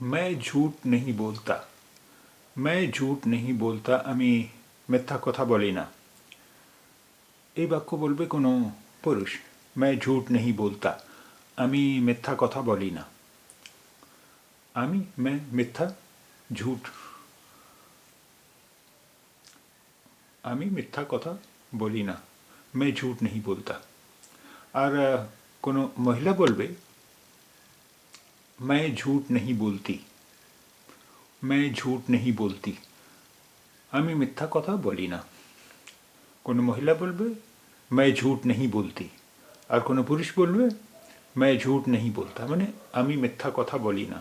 मैं झूठ नहीं बोलता। मैं झूठ नहीं बोलता আমি মিথ্যা কথা বলি না। এই বাক্য বলবে কোনো পুরুষ। मैं झूठ नहीं बोलता আমি মিথ্যা কথা বলি না। मैं মিথ্যা झूठ আমি মিথ্যা কথা বলি না। मैं झूठ नहीं बोलता। আর কোনো মহিলা বলবে मैं झूठ नहीं बोलती। मैं झूठ नहीं बोलती আমি মিথ্যা কথা বলি না। কোনো মহিলা বলবে मैं झूठ नहीं बोलती আর কোনো পুরুষ বলবে मैं झूठ नहीं बोलता মানে আমি মিথ্যা কথা বলি না।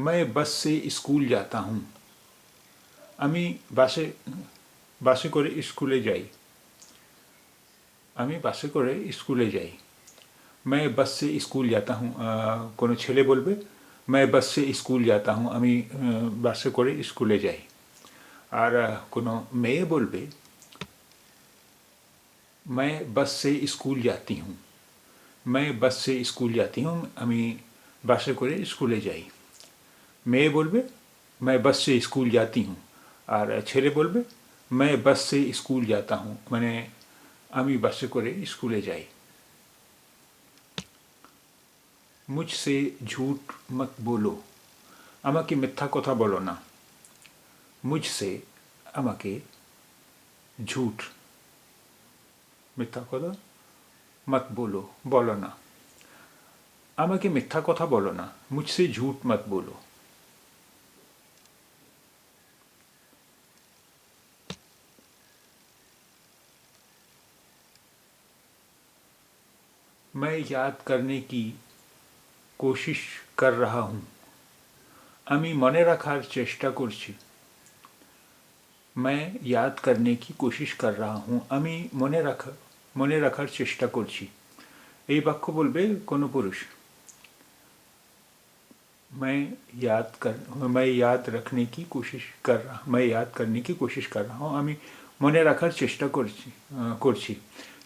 मैं बस से स्कूल जाता हूँ। আমি বাসে করে স্কুলে যাই। আমি বাসে করে স্কুলে যাই। मैं बस से स्कूल जाता हूँ কোনো ছেলে বলবে मैं बस से स्कूल जाता हूँ আমি বাসে করে স্কুলে যাই। আর কোনো মেয়ে বলবে मैं बस से स्कूल जाती हूँ। मैं बस से स्कूल जाती हूँ আমি বাসে করে স্কুলে যাই। মেয়ে বলবে मैं बस से स्कूल जाती हूँ আর ছেলে বলবে मैं बस से स्कूल जाता हूँ মানে আমি বাসে করে স্কুলে যাই। मुझसे झूठ मत बोलो আমাকে মিথ্যা কথা বলো না। मुझसे আমাকে झूठ মিথ্যা কথা मत बोलो বলো না। আমাকে মিথ্যা কথা বলো না। मुझसे झूठ मत बोलो। मैं याद करने की कोशिश कर रहा हूँ। আমি মনে রাখার চেষ্টা করছি। मैं याद करने की कोशिश कर रहा हूँ আমি মনে রাখার চেষ্টা করছি। এই বাক্য বলবে কোনো পুরুষ। मैं याद रखने की कोशिश कर रहा मैं याद करने की कोशिश कर रहा हूँ আমি মনে রাখার চেষ্টা করছি।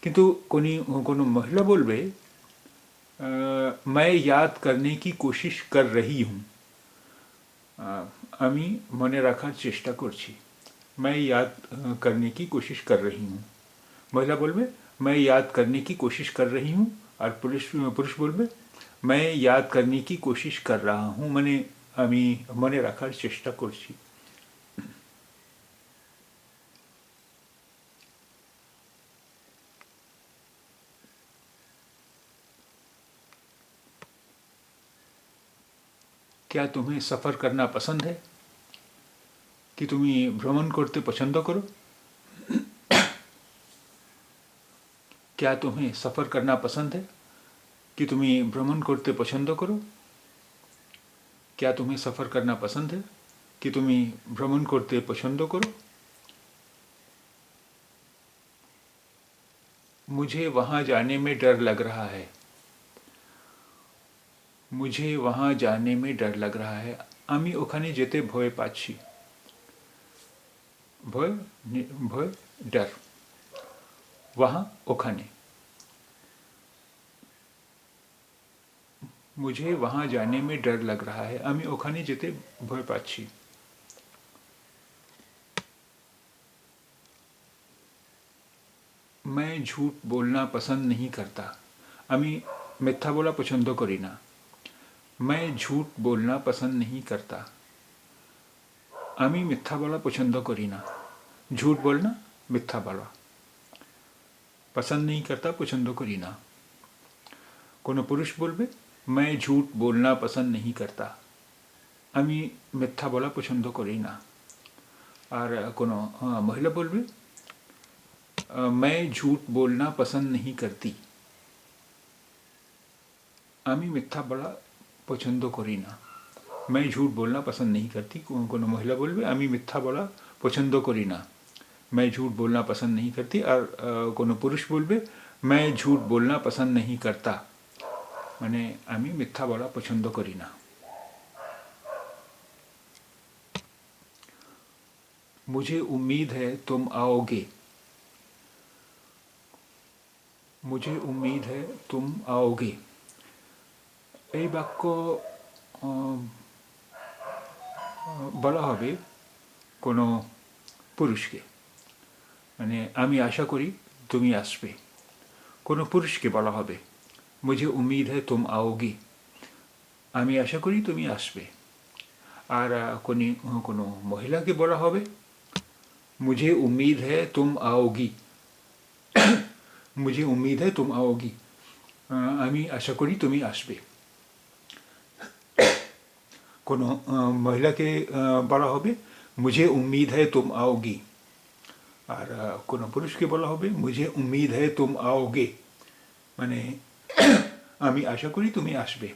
কিন্তু কোনো মহিলা বলবে मैं याद करने की कोशिश कर रही हूँ আমি মনে রাখার চেষ্টা করছি। मैं याद करने की कोशिश कर रही हूँ। महिला बोलबे मैं याद करने की कोशिश कर रही हूँ और पुरुष बोलबे मैं याद करने की कोशिश कर रहा हूँ মানে আমি মনে রাখার চেষ্টা করছি। क्या तुम्हें सफ़र करना पसंद है? कि তুমি ভ্রমণ করতে পছন্দ করো? क्या तुम्हें सफ़र करना पसंद है? कि তুমি ভ্রমণ করতে পছন্দ করো? क्या तुम्हें सफ़र करना पसंद है? कि তুমি ভ্রমণ করতে পছন্দ করো? मुझे वहाँ जाने में डर लग रहा है। मुझे वहाँ जाने में डर लग रहा है আমি ওখানে যেতে ভয় পাচ্ছি। ভয় ভয় डर वहाँ ওখানে। मुझे वहाँ जाने में डर लग रहा है আমি ওখানে যেতে ভয় পাচ্ছি। मैं झूठ बोलना पसंद नहीं करता আমি মিথ্যা বলা পছন্দ করি না। मैं झूठ बोलना पसंद नहीं करता আমি মিথ্যা বলা পছন্দ করি না। झूठ बोलना মিথ্যা বলা। पसंद नहीं करता পছন্দ করি না। কোনো পুরুষ বলবে मैं झूठ बोलना पसंद नहीं करता আমি মিথ্যা বলা পছন্দ করি না। আর কোনো মহিলা বলবে मैं झूठ बोलना पसंद नहीं करती আমি মিথ্যা বলা পছন্দ করি না। मैं झूठ बोलना पसंद नहीं करती কোনো মহিলা বলবে আমি মিথ্যা বলা পছন্দ করি না। मैं झूठ बोलना पसंद नहीं करती और कोनो पुरुष बोलबे मैं झूठ बोलना पसंद नहीं करता মানে আমি মিথ্যা বলা পছন্দ করি না। मुझे उम्मीद है तुम आओगे। मुझे उम्मीद है तुम आओगे এই বাক্য বলা হবে কোনো পুরুষকে, মানে আমি আশা করি তুমি আসবে। কোনো পুরুষকে বলা হবে মুঝে উম্मीद है तुम आओगी, আমি আশা করি তুমি আসবে। আর কোনো মহিলাকে বলা হবে मुझे उम्मीद है तुम आओगी, मुझे उम्मीद है तुम आओगी, আমি আশা করি তুমি আসবে। কোনো মহিলাকে বলা হবে मुझे उम्मीद है तुम आओगी, আর কোনো পুরুষকে বলা হবে मुझे उम्मीद है तुम आओगे, মানে আমি আশা করি তুমি আসবে।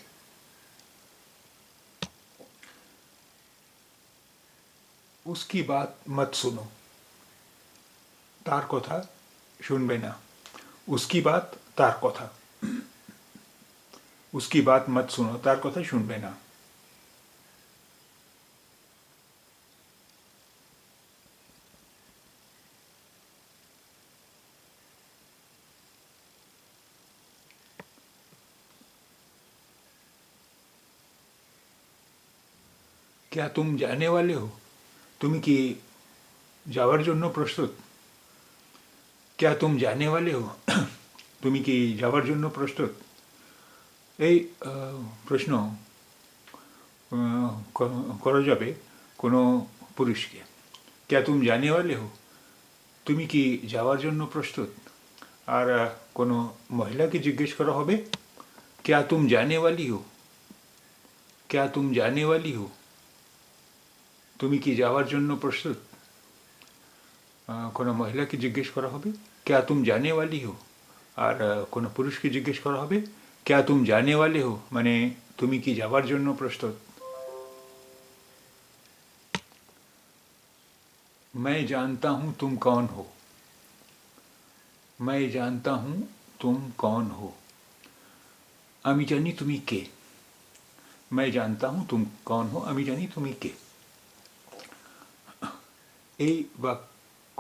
उसकी बात मत सुनो, তার কথা শুনবে না। उसकी बात তার কথা, उसकी बात मत सुनो তার কথা শুনবে না। क्या तुम जाने वाले हो, তুমি কি যাওয়ার জন্য প্রস্তুত? क्या तुम जाने वाले हो, তুমি কি যাওয়ার জন্য প্রস্তুত? এই প্রশ্ন করা যাবে কোনো পুরুষকে। क्या तुम जाने वाले हो, তুমি কি যাওয়ার জন্য প্রস্তুত? আর কোনো মহিলাকে জিজ্ঞেস করা হবে क्या तुम जाने वाली हो, क्या तुम जाने वाली हो, তুমি কি যাওয়ার জন্য প্রস্তুত? কোনো মহিলাকে জিজ্ঞেস করা হবে क्या तुम जाने वाली हो, আর কোনো পুরুষকে জিজ্ঞেস করা হবে क्या तुम जाने वाले हो, মানে তুমি কি যাওয়ার জন্য প্রস্তুত? मैं जानता हूँ तुम कौन हो, मैं जानता हूँ तुम कौन हो, আমি জানি তুমি কে। मैं जानता हूँ तुम कौन हो, আমি জানি তুমি কে। এই বাক্য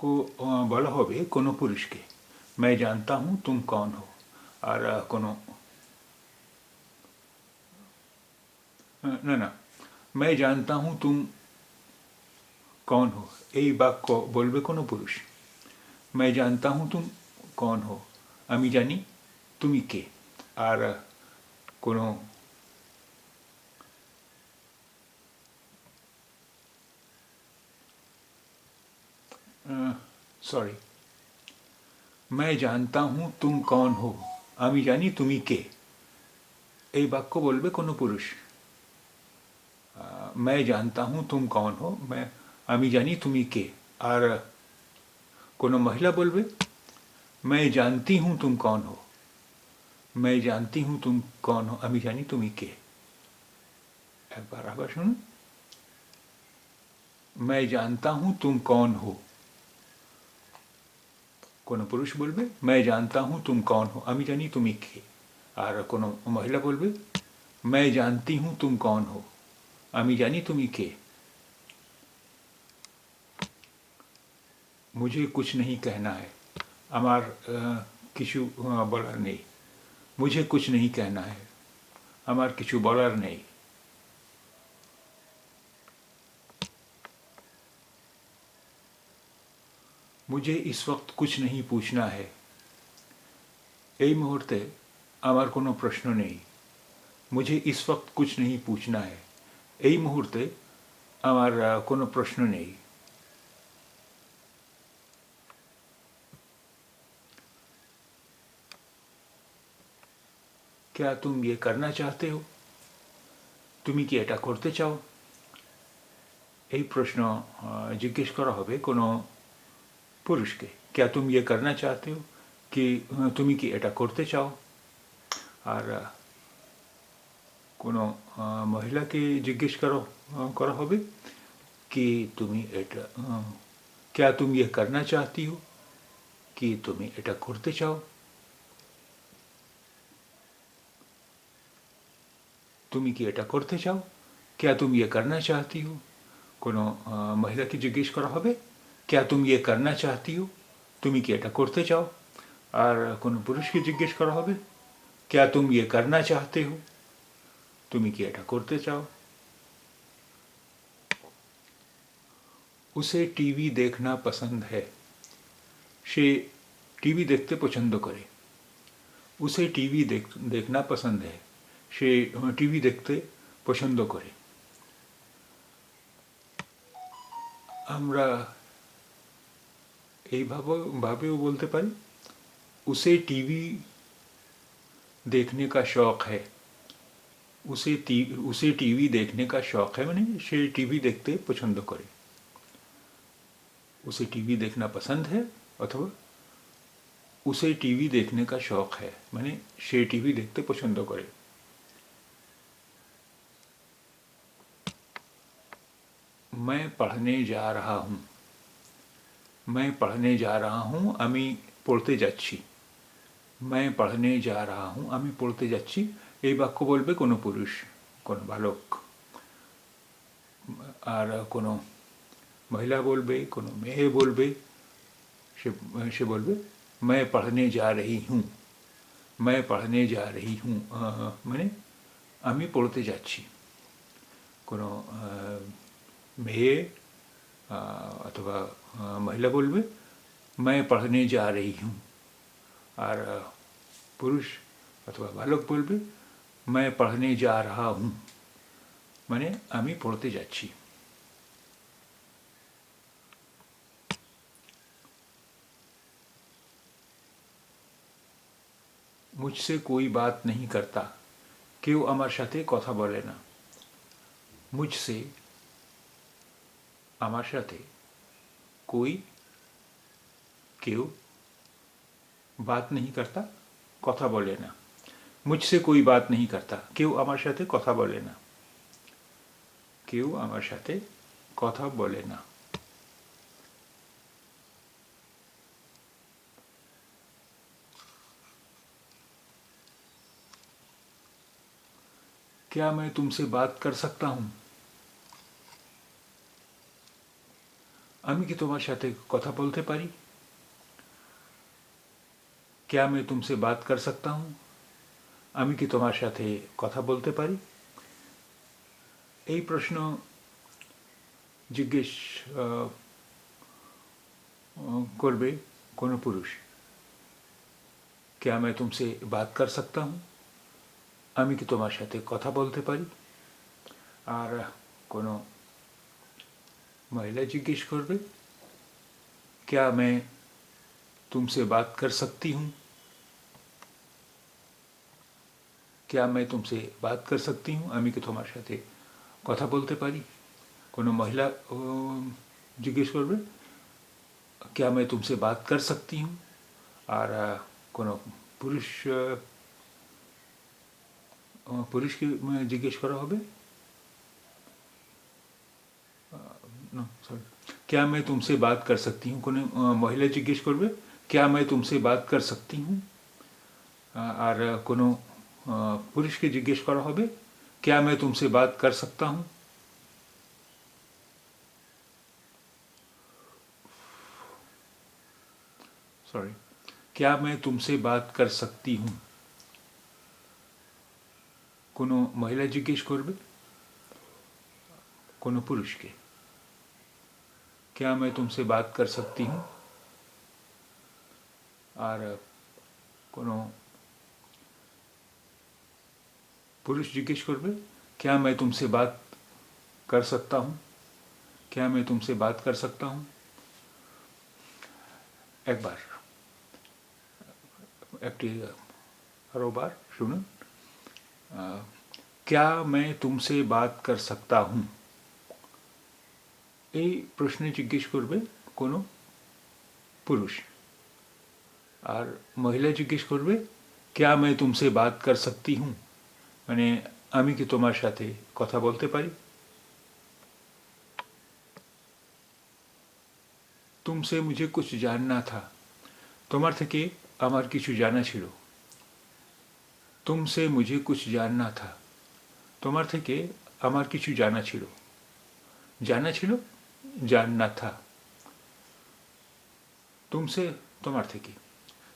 বলা হবে কোনো পুরুষকে मैं जानता हूँ तुम कौन हो, আর কোনো না না मैं जानता हूँ तुम कौन हो এই বাক্য বলবে কোনো পুরুষ। मैं जानता हूँ तुम कौन हो, আমি জানি তুমি কে। আর কোনো সরি मैं जानता हूँ तुम कौन हो, আমি জানি তুমি কে, এই বাক্য বলবে কোনো পুরুষ। मैं जानता हूँ तुम कौन हो, मैं আমি জানি তুমি কে। আর কোনো মহিলা বলবে मैं जानती हूँ तुम कौन हो, मैं जानती हूँ तुम कौन हो, আমি জানি তুমি কে। একবার আবার শুনুন, मैं जानता हूँ तुम कौन हो, কোনো পুরুষ বলবে मैं जानता हूँ तुम कौन हो, আমি জানি তুমি কে। আর কোনো মহিলা বলবে मैं जानती हूँ तुम कौन हो, আমি জানি তুমি কে। मुझे कुछ नहीं कहना है, আমার কিছু বলার নেই। मुझे कुछ नहीं कहना है, আমার কিছু বলার নেই। मुझे इस वक्त कुछ नहीं पूछना है, এই মুহূর্তে আমার কোনো প্রশ্ন নেই। मुझे इस वक्त कुछ नहीं पूछना है, এই মুহূর্তে আমার কোনো প্রশ্ন নেই। क्या तुम ये करना चाहते हो, তুমি কি এটা করতে চাও? এই প্রশ্ন জিজ্ঞেস করা হবে কোনো পুরুষকে। क्या तुम ये करना चाहते हो, কি তুমি কি এটা করতে চাও? আর কোনো মহিলাকে জিজ্ঞেস করা হবে কি তুমি এটা क्या तुम ये करना चाहती हो, কি তুমি এটা করতে চাও? তুমি কি এটা করতে চাও? क्या तुम ये करना चाहती हो, কোনো মহিলাকে জিজ্ঞেস করা হবে क्या तुम ये करना चाहती हो, তুমি কি এটা করতে চাও? আর কোনো পুরুষকে জিজ্ঞেস করা হবে क्या तुम ये करना चाहते हो, তুমি কি এটা করতে চাও? उसे टीवी देखना पसंद है। সে টিভি দেখতে পছন্দ করে। उसे टीवी देखना पसंद है। সে টিভি দেখতে পছন্দ করে। আমরা এইভাবেও বলতে পারি, उसे टीवी देखने का शौक है। उसे टीवी देखने का शौक है মানে সে টিভি দেখতে পছন্দ করে। उसे टीवी देखना पसंद है अथवा उसे टीवी देखने का शौक है মানে সে টিভি দেখতে পছন্দ করে। मैं पढ़ने जा रहा हूँ। मैं पढ़ने जा रहा हूँ আমি পড়তে যাচ্ছি। मैं पढ़ने जा रहा हूँ আমি পড়তে যাচ্ছি। এই বাক্য বলবে কোনো পুরুষ, কোনো বালক। আর কোনো মহিলা বলবে, কোনো মেয়ে বলবে, সে বলবে मैं पढ़ने जा रही हूँ। मैं पढ़ने जा रही हूँ মানে আমি পড়তে যাচ্ছি। কোনো মেয়ে अथवा महिला बोलबे मैं पढ़ने जा रही हूँ। और पुरुष अथवा बालक बोलबे मैं पढ़ने जा रहा हूँ माने आमी पढ़ते जाच्छी। मुझसे कोई बात नहीं करता, केउ आमार साथे कथा बोले ना। मुझसे आमार साथे कोई केउ बात नहीं करता, कथा बोले ना। मुझसे कोई बात नहीं करता, केउ आमार साथे कथा बोले ना। केउ आमार साथे कथा बोले ना। क्या मैं तुमसे बात कर सकता हूँ? आमी कि तुम्हार साथे कथा बोलते पारी? क्या मैं तुमसे बात कर सकता हूँ? आमी कि तुम्हार साथे कथा बोलते पारी? এই প্রশ্ন জিজ্ঞেস করবে কোনো পুরুষ। क्या मैं तुमसे बात कर सकता हूँ? आमी कि तुम्हार साथे कथा बोलते पारी? और कोनो महिला जिज्ञेस करबे क्या मैं तुमसे बात कर सकती हूँ? क्या मैं तुमसे बात कर सकती हूँ? आमी कि तुम्हार साथे कथा बोलते पारी? कोनो महिला जिज्ञेस करबे क्या मैं तुमसे बात कर सकती हूँ? और कोनो पुरुष पुरुष के जिज्ञेस करा होबे क्या मैं तुमसे बात कर सकती हूँ? कोनो महिला जिज्ञेस करबे क्या मैं तुमसे बात कर सकती हूँ? और कोनो पुरुष के जिज्ञेस करा होबे क्या मैं तुमसे बात कर सकता हूँ? सॉरी, क्या मैं तुमसे बात कर सकती हूँ? कोनो महिला जिज्ञेस करबे कोनो पुरुष के क्या मैं तुमसे बात कर सकती हूँ? और कोनो पुरुष जिज्ञेस करबे क्या मैं तुमसे बात कर सकता हूँ? क्या मैं तुमसे बात कर सकता हूँ? एक बार एक बार सुनो। क्या मैं तुमसे बात कर सकता हूँ? এই প্রশ্নে জিজ্ঞেস করবে কোনো পুরুষ। আর মহিলা জিজ্ঞেস করবে क्या मैं तुमसे बात कर सकती हूँ মানে আমি কি তোমার সাথে কথা বলতে পারি? तुमसे मुझे कुछ जानना था, তোমার থেকে আমার কিছু জানা ছিল। तुमसे मुझे कुछ जानना था, তোমার থেকে আমার কিছু জানা ছিল। জানা ছিল, जानना था। तुमसे তোমার থেকে,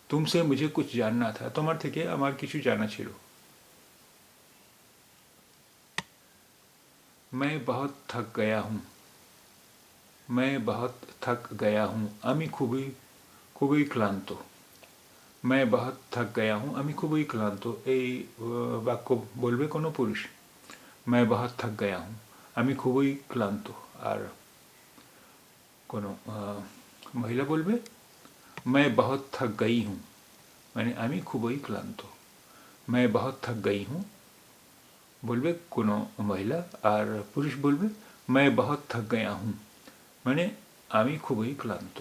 तुमसे मुझे कुछ जानना था, তোমার থেকে আমার কিছু জানা ছিল। मैं बहुत थक गया हूँ। मैं बहुत थक गया हूँ। আমি খুবই খুবই ক্লান্ত। मैं बहुत थक गया हूँ। আমি খুবই ক্লান্ত। এই বাক্য বলবে কোনো পুরুষ। मैं बहुत थक गया हूँ। আমি খুবই ক্লান্ত। আর কোনো মহিলা বলবে मैं बहुत थक गई हूँ। মানে আমি খুবই ক্লান্ত। मैं बहुत थक गई हूँ বলবে কোনো মহিলা। আর পুরুষ বলবে मैं बहुत थक गया हूँ মানে আমি খুবই ক্লান্ত।